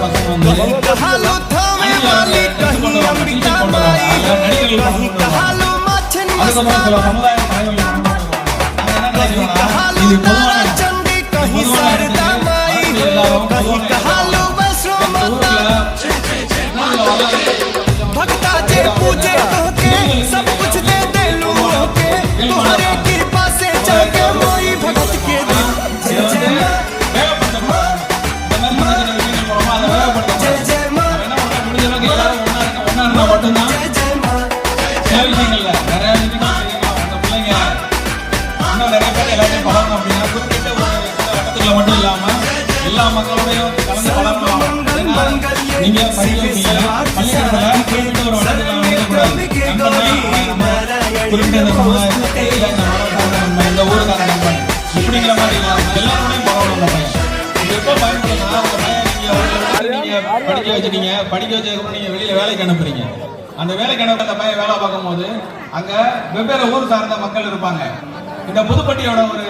பசங்க வந்து அதுக்கப்புறம் சில சமுதாய தலைவர்கள் இது பொதுவான மட்டும் இல்லாம எல்லா மக்களோடையும் கலந்து வளரணும். நீங்க படிக்கிறீங்க பள்ளிக்கூடத்துல குறிப்பிட்ட ஒரு குறிப்பிட்ட இந்த சமுதாயத்தை இந்த ஊருக்கான நண்பன் இப்படிங்கிற மாதிரி எல்லாரோடையும் பழகணும். இது எப்போ பயன்படுத்தினா நீங்க படிக்க வச்சுட்டீங்க, படிக்க வச்சதுக்கப்புறம் நீங்க வெளியில வேலைக்கு அனுப்புறீங்க. அந்த வேலைக்கு அனுப்ப அந்த பையன் வேலை பார்க்கும் போது அங்க வெவ்வேறு ஊர் சார்ந்த மக்கள் இருப்பாங்க. இந்த புதுப்பட்டியோட ஒரு